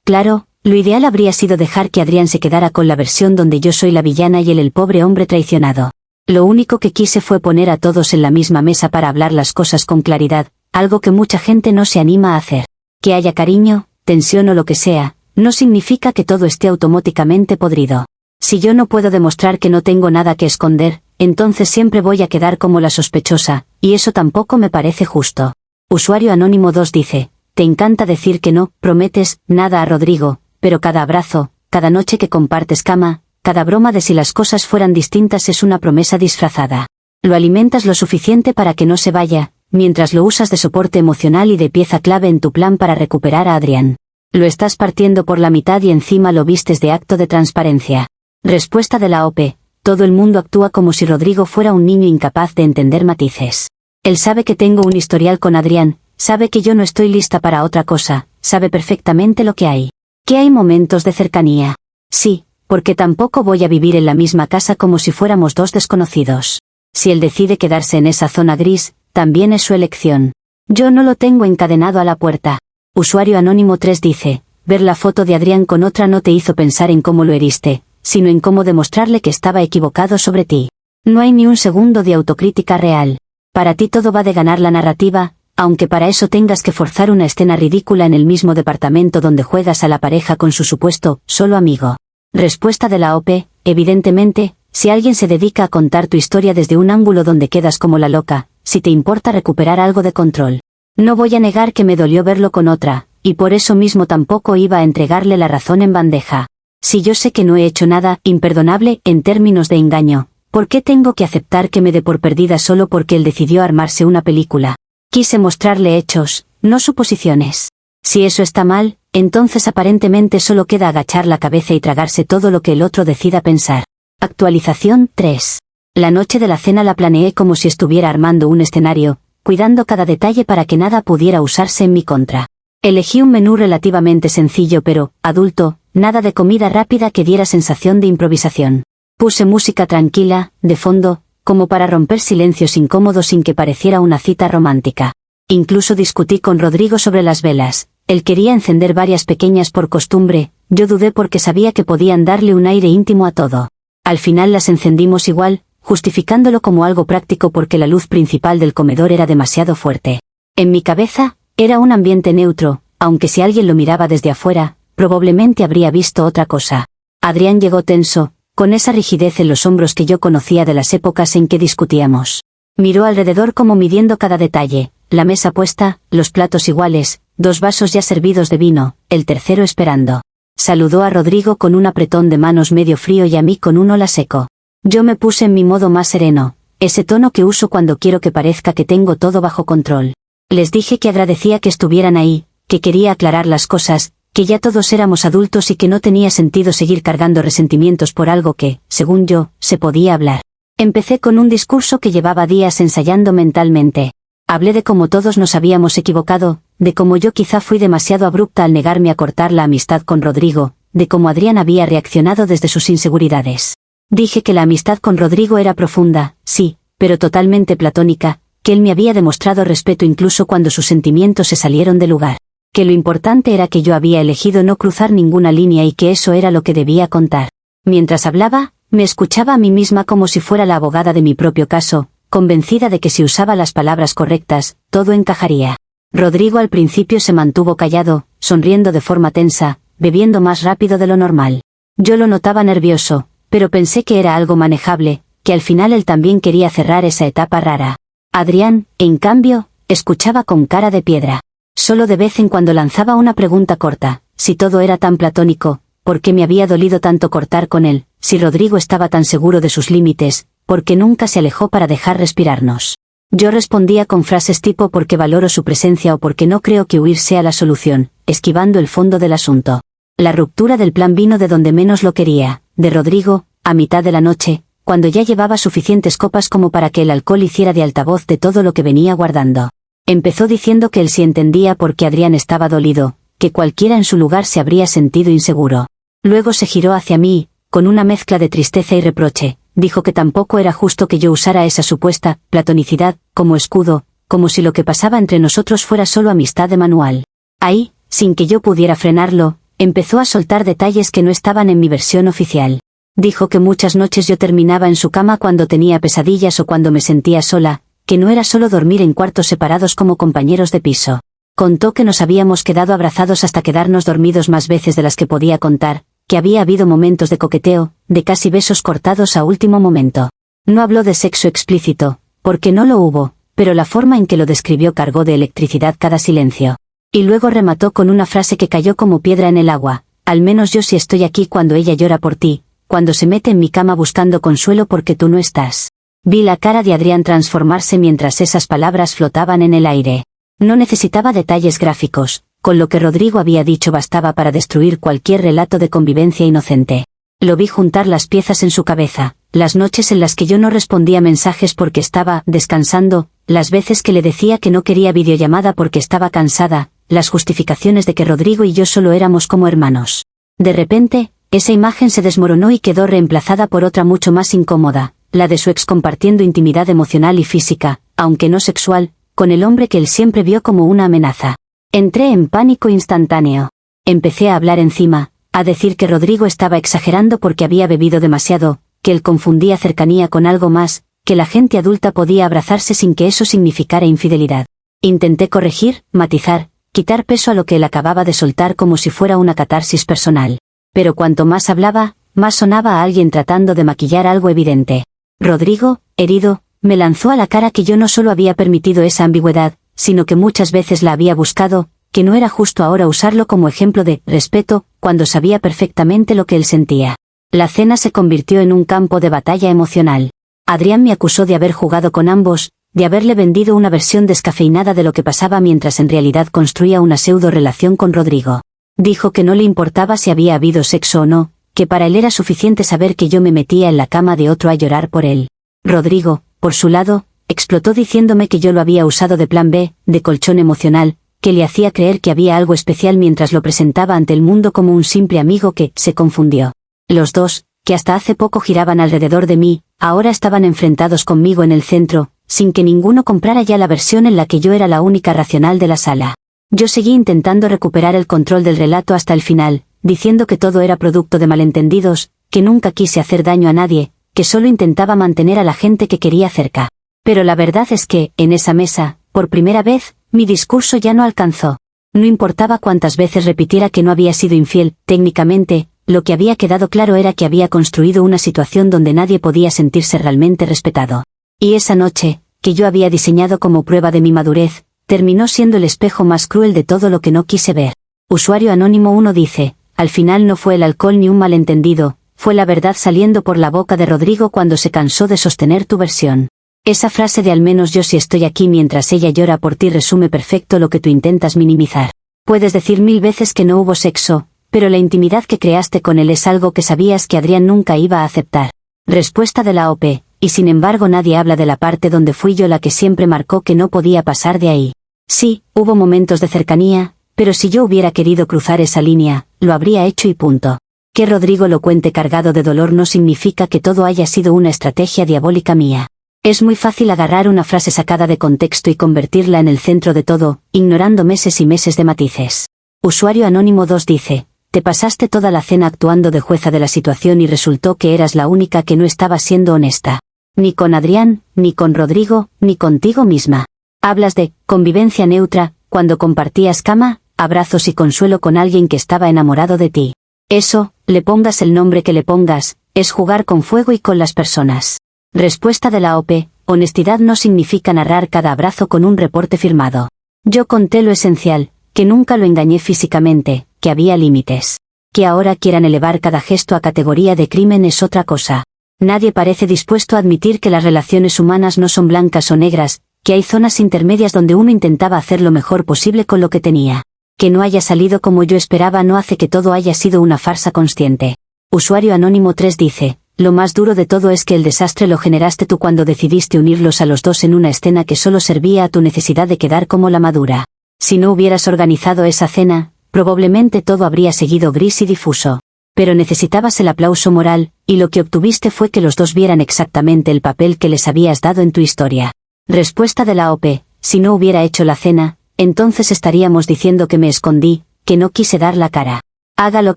Claro, lo ideal habría sido dejar que Adrián se quedara con la versión donde yo soy la villana y él el pobre hombre traicionado. Lo único que quise fue poner a todos en la misma mesa para hablar las cosas con claridad, algo que mucha gente no se anima a hacer. Que haya cariño, tensión o lo que sea, no significa que todo esté automáticamente podrido. Si yo no puedo demostrar que no tengo nada que esconder, entonces siempre voy a quedar como la sospechosa, y eso tampoco me parece justo. Usuario anónimo 2 dice, te encanta decir que no prometes nada a Rodrigo, pero cada abrazo, cada noche que compartes cama, cada broma de si las cosas fueran distintas es una promesa disfrazada. Lo alimentas lo suficiente para que no se vaya, mientras lo usas de soporte emocional y de pieza clave en tu plan para recuperar a Adrián. Lo estás partiendo por la mitad y encima lo vistes de acto de transparencia. Respuesta de la OP. Todo el mundo actúa como si Rodrigo fuera un niño incapaz de entender matices. Él sabe que tengo un historial con Adrián, sabe que yo no estoy lista para otra cosa, sabe perfectamente lo que hay. Que hay momentos de cercanía. Sí, porque tampoco voy a vivir en la misma casa como si fuéramos dos desconocidos. Si él decide quedarse en esa zona gris, también es su elección. Yo no lo tengo encadenado a la puerta. Usuario anónimo 3 dice, ver la foto de Adrián con otra no te hizo pensar en cómo lo heriste, sino en cómo demostrarle que estaba equivocado sobre ti. No hay ni un segundo de autocrítica real. Para ti todo va de ganar la narrativa, aunque para eso tengas que forzar una escena ridícula en el mismo departamento donde juegas a la pareja con su supuesto solo amigo. Respuesta de la OP. Evidentemente, si alguien se dedica a contar tu historia desde un ángulo donde quedas como la loca, si te importa recuperar algo de control. No voy a negar que me dolió verlo con otra, y por eso mismo tampoco iba a entregarle la razón en bandeja. Si yo sé que no he hecho nada imperdonable en términos de engaño, ¿por qué tengo que aceptar que me dé por perdida solo porque él decidió armarse una película? Quise mostrarle hechos, no suposiciones. Si eso está mal, entonces aparentemente solo queda agachar la cabeza y tragarse todo lo que el otro decida pensar. Actualización 3. La noche de la cena la planeé como si estuviera armando un escenario, cuidando cada detalle para que nada pudiera usarse en mi contra. Elegí un menú relativamente sencillo pero, adulto, nada de comida rápida que diera sensación de improvisación. Puse música tranquila, de fondo, como para romper silencios incómodos sin que pareciera una cita romántica. Incluso discutí con Rodrigo sobre las velas. Él quería encender varias pequeñas por costumbre, yo dudé porque sabía que podían darle un aire íntimo a todo. Al final las encendimos igual, justificándolo como algo práctico porque la luz principal del comedor era demasiado fuerte. En mi cabeza, era un ambiente neutro, aunque si alguien lo miraba desde afuera, probablemente habría visto otra cosa. Adrián llegó tenso, con esa rigidez en los hombros que yo conocía de las épocas en que discutíamos. Miró alrededor como midiendo cada detalle, la mesa puesta, los platos iguales, 2 vasos ya servidos de vino, el tercero esperando. Saludó a Rodrigo con un apretón de manos medio frío y a mí con un hola seco. Yo me puse en mi modo más sereno, ese tono que uso cuando quiero que parezca que tengo todo bajo control. Les dije que agradecía que estuvieran ahí, que quería aclarar las cosas, que ya todos éramos adultos y que no tenía sentido seguir cargando resentimientos por algo que, según yo, se podía hablar. Empecé con un discurso que llevaba días ensayando mentalmente. Hablé de cómo todos nos habíamos equivocado, de cómo yo quizá fui demasiado abrupta al negarme a cortar la amistad con Rodrigo, de cómo Adrián había reaccionado desde sus inseguridades. Dije que la amistad con Rodrigo era profunda, sí, pero totalmente platónica, que él me había demostrado respeto incluso cuando sus sentimientos se salieron de lugar, que lo importante era que yo había elegido no cruzar ninguna línea y que eso era lo que debía contar. Mientras hablaba, me escuchaba a mí misma como si fuera la abogada de mi propio caso, convencida de que si usaba las palabras correctas, todo encajaría. Rodrigo al principio se mantuvo callado, sonriendo de forma tensa, bebiendo más rápido de lo normal. Yo lo notaba nervioso, pero pensé que era algo manejable, que al final él también quería cerrar esa etapa rara. Adrián, en cambio, escuchaba con cara de piedra. Solo de vez en cuando lanzaba una pregunta corta, si todo era tan platónico, ¿por qué me había dolido tanto cortar con él? Si Rodrigo estaba tan seguro de sus límites, ¿por qué nunca se alejó para dejar respirarnos? Yo respondía con frases tipo porque valoro su presencia o porque no creo que huir sea la solución, esquivando el fondo del asunto. La ruptura del plan vino de donde menos lo quería, de Rodrigo, a mitad de la noche, cuando ya llevaba suficientes copas como para que el alcohol hiciera de altavoz de todo lo que venía guardando. Empezó diciendo que él sí entendía por qué Adrián estaba dolido, que cualquiera en su lugar se habría sentido inseguro. Luego se giró hacia mí, con una mezcla de tristeza y reproche, dijo que tampoco era justo que yo usara esa supuesta platonicidad como escudo, como si lo que pasaba entre nosotros fuera solo amistad de manual. Ahí, sin que yo pudiera frenarlo, empezó a soltar detalles que no estaban en mi versión oficial. Dijo que muchas noches yo terminaba en su cama cuando tenía pesadillas o cuando me sentía sola, que no era solo dormir en cuartos separados como compañeros de piso. Contó que nos habíamos quedado abrazados hasta quedarnos dormidos más veces de las que podía contar, que había habido momentos de coqueteo, de casi besos cortados a último momento. No habló de sexo explícito, porque no lo hubo, pero la forma en que lo describió cargó de electricidad cada silencio. Y luego remató con una frase que cayó como piedra en el agua, al menos yo sí estoy aquí cuando ella llora por ti, cuando se mete en mi cama buscando consuelo porque tú no estás. Vi la cara de Adrián transformarse mientras esas palabras flotaban en el aire. No necesitaba detalles gráficos, con lo que Rodrigo había dicho bastaba para destruir cualquier relato de convivencia inocente. Lo vi juntar las piezas en su cabeza, las noches en las que yo no respondía mensajes porque estaba descansando, las veces que le decía que no quería videollamada porque estaba cansada, las justificaciones de que Rodrigo y yo solo éramos como hermanos. De repente, esa imagen se desmoronó y quedó reemplazada por otra mucho más incómoda, la de su ex compartiendo intimidad emocional y física, aunque no sexual, con el hombre que él siempre vio como una amenaza. Entré en pánico instantáneo. Empecé a hablar encima, a decir que Rodrigo estaba exagerando porque había bebido demasiado, que él confundía cercanía con algo más, que la gente adulta podía abrazarse sin que eso significara infidelidad. Intenté corregir, matizar, quitar peso a lo que él acababa de soltar como si fuera una catarsis personal. Pero cuanto más hablaba, más sonaba a alguien tratando de maquillar algo evidente. Rodrigo, herido, me lanzó a la cara que yo no solo había permitido esa ambigüedad, sino que muchas veces la había buscado, que no era justo ahora usarlo como ejemplo de respeto, cuando sabía perfectamente lo que él sentía. La cena se convirtió en un campo de batalla emocional. Adrián me acusó de haber jugado con ambos, de haberle vendido una versión descafeinada de lo que pasaba mientras en realidad construía una pseudo relación con Rodrigo. Dijo que no le importaba si había habido sexo o no, que para él era suficiente saber que yo me metía en la cama de otro a llorar por él. Rodrigo, por su lado, explotó diciéndome que yo lo había usado de plan B, de colchón emocional, que le hacía creer que había algo especial mientras lo presentaba ante el mundo como un simple amigo que se confundió. Los dos, que hasta hace poco giraban alrededor de mí, ahora estaban enfrentados conmigo en el centro, sin que ninguno comprara ya la versión en la que yo era la única racional de la sala. Yo seguí intentando recuperar el control del relato hasta el final, diciendo que todo era producto de malentendidos, que nunca quise hacer daño a nadie, que solo intentaba mantener a la gente que quería cerca. Pero la verdad es que, en esa mesa, por primera vez, mi discurso ya no alcanzó. No importaba cuántas veces repitiera que no había sido infiel, técnicamente, lo que había quedado claro era que había construido una situación donde nadie podía sentirse realmente respetado. Y esa noche, que yo había diseñado como prueba de mi madurez, terminó siendo el espejo más cruel de todo lo que no quise ver. Usuario Anónimo 1 dice, al final no fue el alcohol ni un malentendido, fue la verdad saliendo por la boca de Rodrigo cuando se cansó de sostener tu versión. Esa frase de al menos yo si estoy aquí mientras ella llora por ti resume perfecto lo que tú intentas minimizar. Puedes decir 1000 veces que no hubo sexo, pero la intimidad que creaste con él es algo que sabías que Adrián nunca iba a aceptar. Respuesta de la OP, y sin embargo nadie habla de la parte donde fui yo la que siempre marcó que no podía pasar de ahí. Sí, hubo momentos de cercanía, pero si yo hubiera querido cruzar esa línea, lo habría hecho y punto. Que Rodrigo lo cuente cargado de dolor no significa que todo haya sido una estrategia diabólica mía. Es muy fácil agarrar una frase sacada de contexto y convertirla en el centro de todo, ignorando meses y meses de matices. Usuario Anónimo 2 dice, te pasaste toda la cena actuando de jueza de la situación y resultó que eras la única que no estaba siendo honesta. Ni con Adrián, ni con Rodrigo, ni contigo misma. Hablas de convivencia neutra, cuando compartías cama, abrazos y consuelo con alguien que estaba enamorado de ti. Eso, le pongas el nombre que le pongas, es jugar con fuego y con las personas. Respuesta de la OP, honestidad no significa narrar cada abrazo con un reporte firmado. Yo conté lo esencial, que nunca lo engañé físicamente, que había límites. Que ahora quieran elevar cada gesto a categoría de crimen es otra cosa. Nadie parece dispuesto a admitir que las relaciones humanas no son blancas o negras, que hay zonas intermedias donde uno intentaba hacer lo mejor posible con lo que tenía. Que no haya salido como yo esperaba no hace que todo haya sido una farsa consciente. Usuario Anónimo 3 dice, lo más duro de todo es que el desastre lo generaste tú cuando decidiste unirlos a los dos en una escena que solo servía a tu necesidad de quedar como la madura. Si no hubieras organizado esa cena, probablemente todo habría seguido gris y difuso. Pero necesitabas el aplauso moral, y lo que obtuviste fue que los dos vieran exactamente el papel que les habías dado en tu historia. Respuesta de la OP, si no hubiera hecho la cena, entonces estaríamos diciendo que me escondí, que no quise dar la cara. Haga lo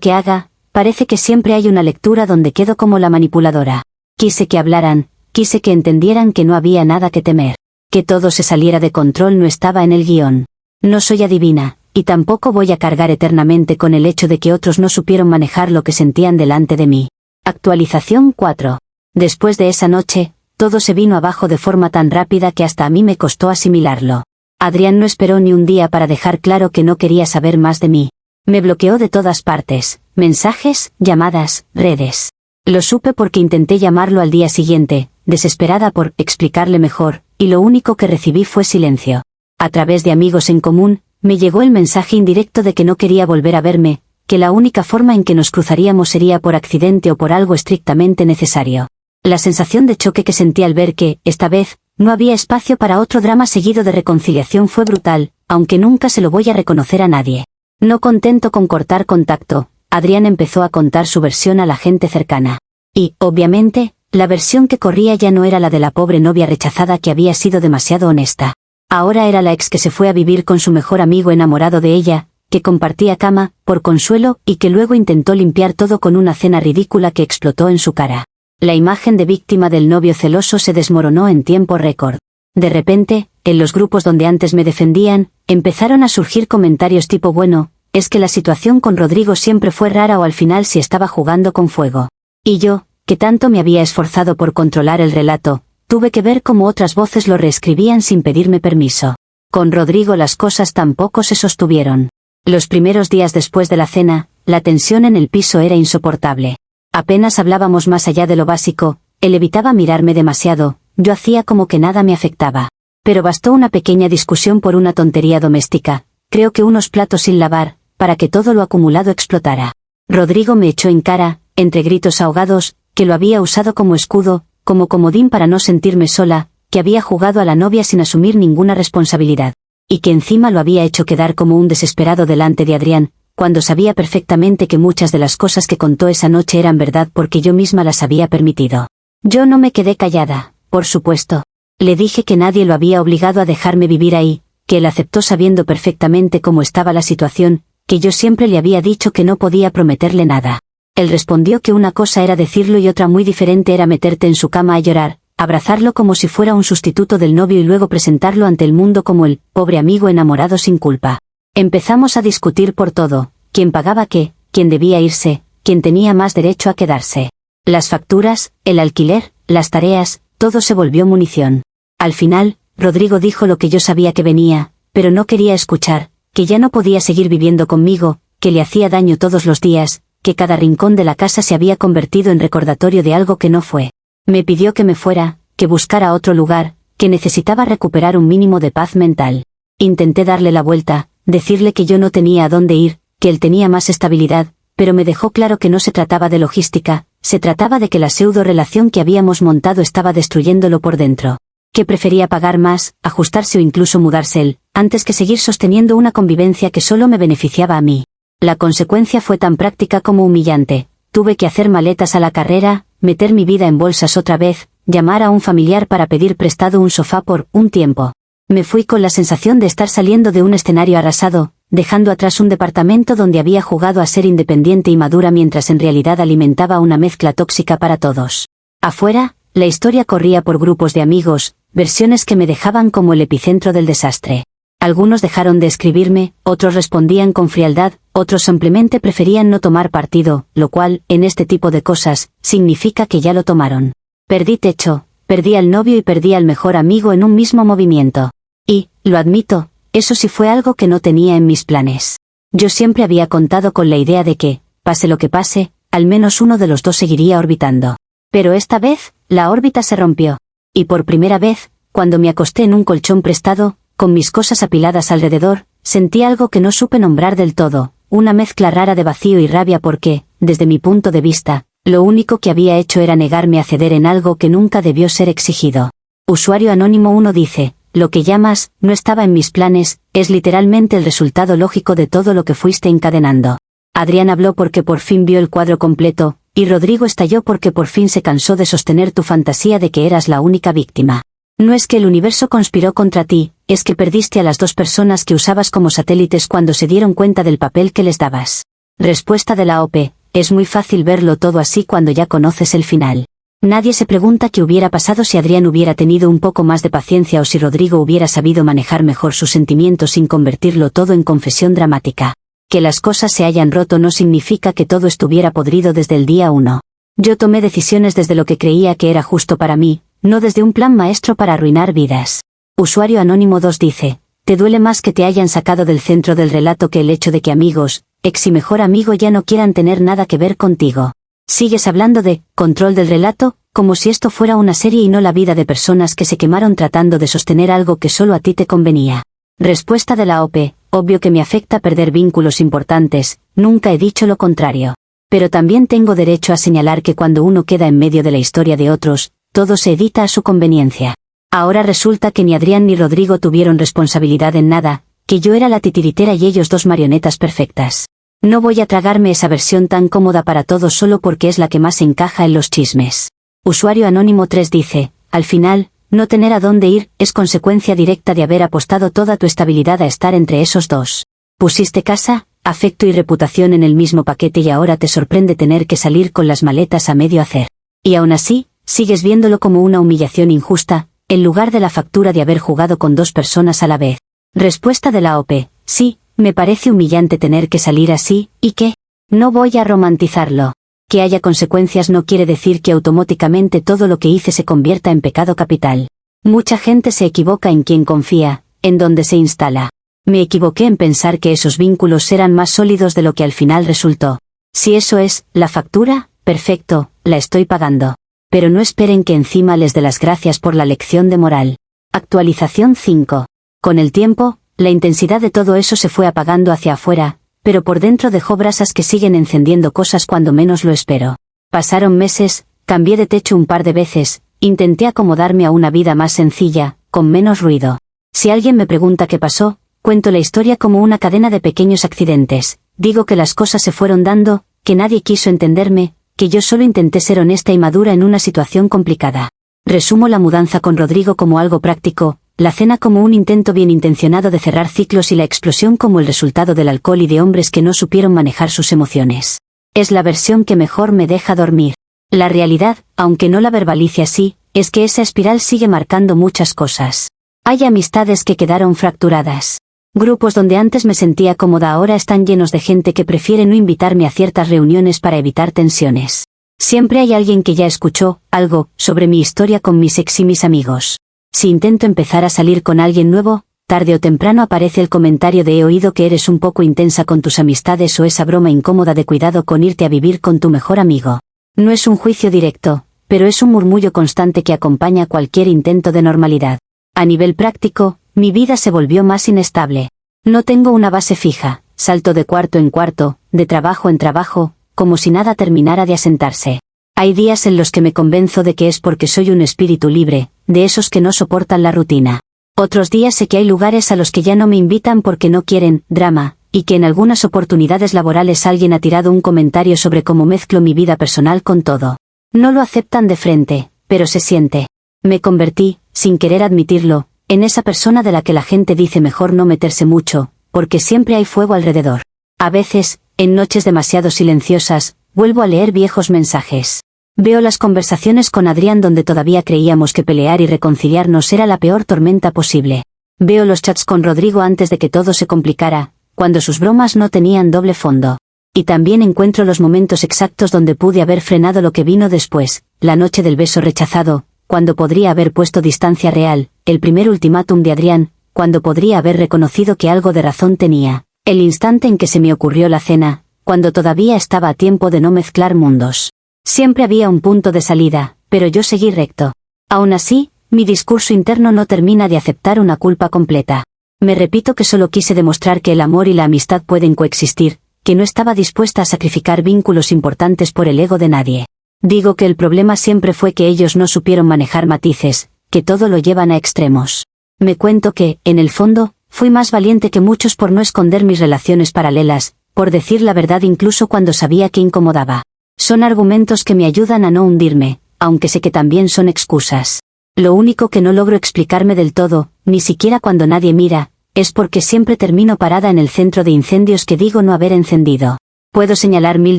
que haga, parece que siempre hay una lectura donde quedo como la manipuladora. Quise que hablaran, quise que entendieran que no había nada que temer. Que todo se saliera de control no estaba en el guión. No soy adivina, y tampoco voy a cargar eternamente con el hecho de que otros no supieron manejar lo que sentían delante de mí. Actualización 4. Después de esa noche, todo se vino abajo de forma tan rápida que hasta a mí me costó asimilarlo. Adrián no esperó ni un día para dejar claro que no quería saber más de mí. Me bloqueó de todas partes, mensajes, llamadas, redes. Lo supe porque intenté llamarlo al día siguiente, desesperada por explicarle mejor, y lo único que recibí fue silencio. A través de amigos en común, me llegó el mensaje indirecto de que no quería volver a verme, que la única forma en que nos cruzaríamos sería por accidente o por algo estrictamente necesario. La sensación de choque que sentí al ver que, esta vez, no había espacio para otro drama seguido de reconciliación fue brutal, aunque nunca se lo voy a reconocer a nadie. No contento con cortar contacto, Adrián empezó a contar su versión a la gente cercana. Y, obviamente, la versión que corría ya no era la de la pobre novia rechazada que había sido demasiado honesta. Ahora era la ex que se fue a vivir con su mejor amigo enamorado de ella, que compartía cama, por consuelo, y que luego intentó limpiar todo con una cena ridícula que explotó en su cara. La imagen de víctima del novio celoso se desmoronó en tiempo récord. De repente, en los grupos donde antes me defendían, empezaron a surgir comentarios tipo bueno, es que la situación con Rodrigo siempre fue rara o al final sí estaba jugando con fuego. Y yo, que tanto me había esforzado por controlar el relato, tuve que ver cómo otras voces lo reescribían sin pedirme permiso. Con Rodrigo las cosas tampoco se sostuvieron. Los primeros días después de la cena, la tensión en el piso era insoportable. Apenas hablábamos más allá de lo básico, él evitaba mirarme demasiado, yo hacía como que nada me afectaba. Pero bastó una pequeña discusión por una tontería doméstica, creo que unos platos sin lavar, para que todo lo acumulado explotara. Rodrigo me echó en cara, entre gritos ahogados, que lo había usado como escudo, como comodín para no sentirme sola, que había jugado a la novia sin asumir ninguna responsabilidad. Y que encima lo había hecho quedar como un desesperado delante de Adrián, cuando sabía perfectamente que muchas de las cosas que contó esa noche eran verdad porque yo misma las había permitido. Yo no me quedé callada, por supuesto. Le dije que nadie lo había obligado a dejarme vivir ahí, que él aceptó sabiendo perfectamente cómo estaba la situación, que yo siempre le había dicho que no podía prometerle nada. Él respondió que una cosa era decirlo y otra muy diferente era meterte en su cama a llorar, abrazarlo como si fuera un sustituto del novio y luego presentarlo ante el mundo como el pobre amigo enamorado sin culpa. Empezamos a discutir por todo, quién pagaba qué, quién debía irse, quién tenía más derecho a quedarse. Las facturas, el alquiler, las tareas, todo se volvió munición. Al final, Rodrigo dijo lo que yo sabía que venía, pero no quería escuchar, que ya no podía seguir viviendo conmigo, que le hacía daño todos los días, que cada rincón de la casa se había convertido en recordatorio de algo que no fue. Me pidió que me fuera, que buscara otro lugar, que necesitaba recuperar un mínimo de paz mental. Intenté darle la vuelta, decirle que yo no tenía a dónde ir, que él tenía más estabilidad, pero me dejó claro que no se trataba de logística, se trataba de que la pseudo relación que habíamos montado estaba destruyéndolo por dentro. Que prefería pagar más, ajustarse o incluso mudarse él, antes que seguir sosteniendo una convivencia que solo me beneficiaba a mí. La consecuencia fue tan práctica como humillante. Tuve que hacer maletas a la carrera, meter mi vida en bolsas otra vez, llamar a un familiar para pedir prestado un sofá por un tiempo. Me fui con la sensación de estar saliendo de un escenario arrasado, dejando atrás un departamento donde había jugado a ser independiente y madura mientras en realidad alimentaba una mezcla tóxica para todos. Afuera, la historia corría por grupos de amigos, versiones que me dejaban como el epicentro del desastre. Algunos dejaron de escribirme, otros respondían con frialdad, otros simplemente preferían no tomar partido, lo cual, en este tipo de cosas, significa que ya lo tomaron. Perdí techo, perdí al novio y perdí al mejor amigo en un mismo movimiento. Y, lo admito, eso sí fue algo que no tenía en mis planes. Yo siempre había contado con la idea de que, pase lo que pase, al menos uno de los dos seguiría orbitando. Pero esta vez, la órbita se rompió. Y por primera vez, cuando me acosté en un colchón prestado, con mis cosas apiladas alrededor, sentí algo que no supe nombrar del todo, una mezcla rara de vacío y rabia porque, desde mi punto de vista, lo único que había hecho era negarme a ceder en algo que nunca debió ser exigido. Usuario Anónimo 1 dice, lo que llamas, no estaba en mis planes, es literalmente el resultado lógico de todo lo que fuiste encadenando. Adrián habló porque por fin vio el cuadro completo, y Rodrigo estalló porque por fin se cansó de sostener tu fantasía de que eras la única víctima. No es que el universo conspiró contra ti, es que perdiste a las dos personas que usabas como satélites cuando se dieron cuenta del papel que les dabas. Respuesta de la OP, es muy fácil verlo todo así cuando ya conoces el final. Nadie se pregunta qué hubiera pasado si Adrián hubiera tenido un poco más de paciencia o si Rodrigo hubiera sabido manejar mejor sus sentimientos sin convertirlo todo en confesión dramática. Que las cosas se hayan roto no significa que todo estuviera podrido desde el día 1. Yo tomé decisiones desde lo que creía que era justo para mí, no desde un plan maestro para arruinar vidas. Usuario Anónimo 2 dice, te duele más que te hayan sacado del centro del relato que el hecho de que amigos, ex y mejor amigo ya no quieran tener nada que ver contigo. Sigues hablando de control del relato, como si esto fuera una serie y no la vida de personas que se quemaron tratando de sostener algo que solo a ti te convenía. Respuesta de la OP, Obvio que me afecta perder vínculos importantes, nunca he dicho lo contrario. Pero también tengo derecho a señalar que cuando uno queda en medio de la historia de otros, todo se edita a su conveniencia. Ahora resulta que ni Adrián ni Rodrigo tuvieron responsabilidad en nada, que yo era la titiritera y ellos dos marionetas perfectas. No voy a tragarme esa versión tan cómoda para todos solo porque es la que más encaja en los chismes. Usuario Anónimo 3 dice, al final, no tener a dónde ir es consecuencia directa de haber apostado toda tu estabilidad a estar entre esos dos. Pusiste casa, afecto y reputación en el mismo paquete y ahora te sorprende tener que salir con las maletas a medio hacer. Y aún así, sigues viéndolo como una humillación injusta, en lugar de la factura de haber jugado con dos personas a la vez. Respuesta de la OP, sí, me parece humillante tener que salir así, ¿y qué? No voy a romantizarlo. Que haya consecuencias no quiere decir que automáticamente todo lo que hice se convierta en pecado capital. Mucha gente se equivoca en quien confía, en donde se instala. Me equivoqué en pensar que esos vínculos eran más sólidos de lo que al final resultó. Si eso es, la factura, perfecto, la estoy pagando. Pero no esperen que encima les dé las gracias por la lección de moral. Actualización 5. Con el tiempo, la intensidad de todo eso se fue apagando hacia afuera, pero por dentro dejó brasas que siguen encendiendo cosas cuando menos lo espero. Pasaron meses, cambié de techo un par de veces, intenté acomodarme a una vida más sencilla, con menos ruido. Si alguien me pregunta qué pasó, cuento la historia como una cadena de pequeños accidentes. Digo que las cosas se fueron dando, que nadie quiso entenderme, que yo solo intenté ser honesta y madura en una situación complicada. Resumo la mudanza con Rodrigo como algo práctico, la cena como un intento bien intencionado de cerrar ciclos y la explosión como el resultado del alcohol y de hombres que no supieron manejar sus emociones. Es la versión que mejor me deja dormir. La realidad, aunque no la verbalice así, es que esa espiral sigue marcando muchas cosas. Hay amistades que quedaron fracturadas. Grupos donde antes me sentía cómoda ahora están llenos de gente que prefiere no invitarme a ciertas reuniones para evitar tensiones. Siempre hay alguien que ya escuchó algo sobre mi historia con mis ex y mis amigos. Si intento empezar a salir con alguien nuevo, tarde o temprano aparece el comentario de he oído que eres un poco intensa con tus amistades o esa broma incómoda de cuidado con irte a vivir con tu mejor amigo. No es un juicio directo, pero es un murmullo constante que acompaña cualquier intento de normalidad. A nivel práctico, mi vida se volvió más inestable. No tengo una base fija, salto de cuarto en cuarto, de trabajo en trabajo, como si nada terminara de asentarse. Hay días en los que me convenzo de que es porque soy un espíritu libre, de esos que no soportan la rutina. Otros días sé que hay lugares a los que ya no me invitan porque no quieren drama, y que en algunas oportunidades laborales alguien ha tirado un comentario sobre cómo mezclo mi vida personal con todo. No lo aceptan de frente, pero se siente. Me convertí, sin querer admitirlo, en esa persona de la que la gente dice mejor no meterse mucho, porque siempre hay fuego alrededor. A veces, en noches demasiado silenciosas, vuelvo a leer viejos mensajes. Veo las conversaciones con Adrián donde todavía creíamos que pelear y reconciliarnos era la peor tormenta posible. Veo los chats con Rodrigo antes de que todo se complicara, cuando sus bromas no tenían doble fondo. Y también encuentro los momentos exactos donde pude haber frenado lo que vino después, la noche del beso rechazado, cuando podría haber puesto distancia real, el primer ultimátum de Adrián, cuando podría haber reconocido que algo de razón tenía, el instante en que se me ocurrió la cena, cuando todavía estaba a tiempo de no mezclar mundos. Siempre había un punto de salida, pero yo seguí recto. Aún así, mi discurso interno no termina de aceptar una culpa completa. Me repito que solo quise demostrar que el amor y la amistad pueden coexistir, que no estaba dispuesta a sacrificar vínculos importantes por el ego de nadie. Digo que el problema siempre fue que ellos no supieron manejar matices, que todo lo llevan a extremos. Me cuento que, en el fondo, fui más valiente que muchos por no esconder mis relaciones paralelas, por decir la verdad incluso cuando sabía que incomodaba. Son argumentos que me ayudan a no hundirme, aunque sé que también son excusas. Lo único que no logro explicarme del todo, ni siquiera cuando nadie mira, es porque siempre termino parada en el centro de incendios que digo no haber encendido. Puedo señalar 1000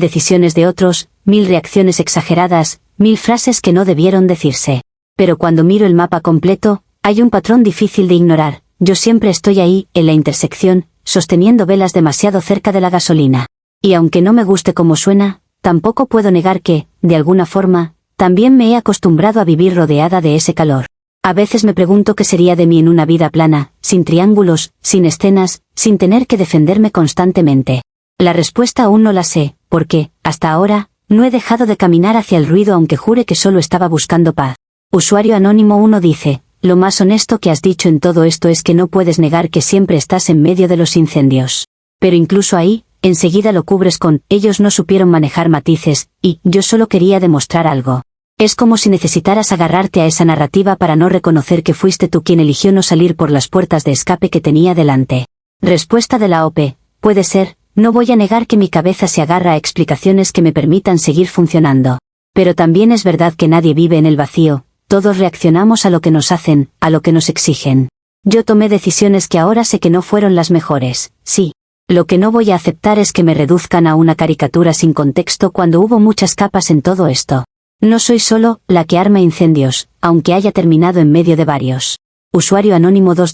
decisiones de otros, 1000 reacciones exageradas, 1000 frases que no debieron decirse. Pero cuando miro el mapa completo, hay un patrón difícil de ignorar. Yo siempre estoy ahí, en la intersección, sosteniendo velas demasiado cerca de la gasolina. Y aunque no me guste cómo suena, tampoco puedo negar que, de alguna forma, también me he acostumbrado a vivir rodeada de ese calor. A veces me pregunto qué sería de mí en una vida plana, sin triángulos, sin escenas, sin tener que defenderme constantemente. La respuesta aún no la sé, porque, hasta ahora, no he dejado de caminar hacia el ruido aunque jure que solo estaba buscando paz. Usuario Anónimo 1 dice, lo más honesto que has dicho en todo esto es que no puedes negar que siempre estás en medio de los incendios. Pero incluso ahí, enseguida lo cubres con, ellos no supieron manejar matices, y, yo solo quería demostrar algo. Es como si necesitaras agarrarte a esa narrativa para no reconocer que fuiste tú quien eligió no salir por las puertas de escape que tenía delante. Respuesta de la OP, puede ser, no voy a negar que mi cabeza se agarra a explicaciones que me permitan seguir funcionando. Pero también es verdad que nadie vive en el vacío, todos reaccionamos a lo que nos hacen, a lo que nos exigen. Yo tomé decisiones que ahora sé que no fueron las mejores, sí. Lo que no voy a aceptar es que me reduzcan a una caricatura sin contexto cuando hubo muchas capas en todo esto. No soy solo la que arma incendios, aunque haya terminado en medio de varios. Usuario Anónimo 2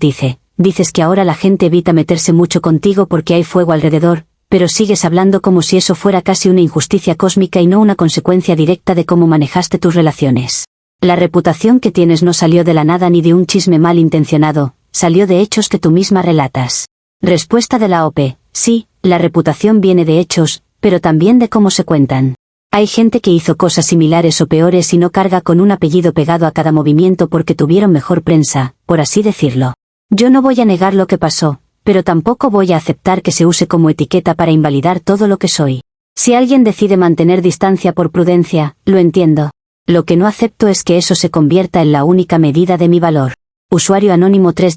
dices que ahora la gente evita meterse mucho contigo porque hay fuego alrededor, pero sigues hablando como si eso fuera casi una injusticia cósmica y no una consecuencia directa de cómo manejaste tus relaciones. La reputación que tienes no salió de la nada ni de un chisme mal intencionado, salió de hechos que tú misma relatas. Respuesta de la OP, sí, la reputación viene de hechos, pero también de cómo se cuentan. Hay gente que hizo cosas similares o peores y no carga con un apellido pegado a cada movimiento porque tuvieron mejor prensa, por así decirlo. Yo no voy a negar lo que pasó, pero tampoco voy a aceptar que se use como etiqueta para invalidar todo lo que soy. Si alguien decide mantener distancia por prudencia, lo entiendo. Lo que no acepto es que eso se convierta en la única medida de mi valor. Usuario Anónimo 3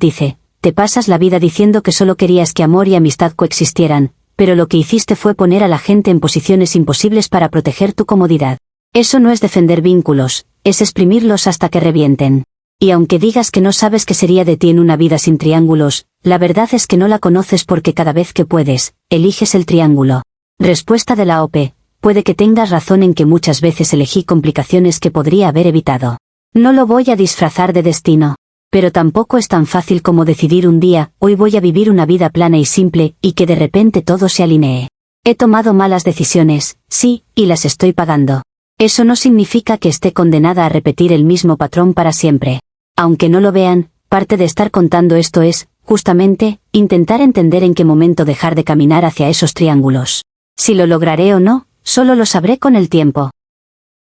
te pasas la vida diciendo que solo querías que amor y amistad coexistieran, pero lo que hiciste fue poner a la gente en posiciones imposibles para proteger tu comodidad. Eso no es defender vínculos, es exprimirlos hasta que revienten. Y aunque digas que no sabes qué sería de ti en una vida sin triángulos, la verdad es que no la conoces porque cada vez que puedes, eliges el triángulo. Respuesta de la OP, puede que tengas razón en que muchas veces elegí complicaciones que podría haber evitado. No lo voy a disfrazar de destino. Pero tampoco es tan fácil como decidir un día, hoy voy a vivir una vida plana y simple, y que de repente todo se alinee. He tomado malas decisiones, sí, y las estoy pagando. Eso no significa que esté condenada a repetir el mismo patrón para siempre. Aunque no lo vean, parte de estar contando esto es, justamente, intentar entender en qué momento dejar de caminar hacia esos triángulos. Si lo lograré o no, solo lo sabré con el tiempo.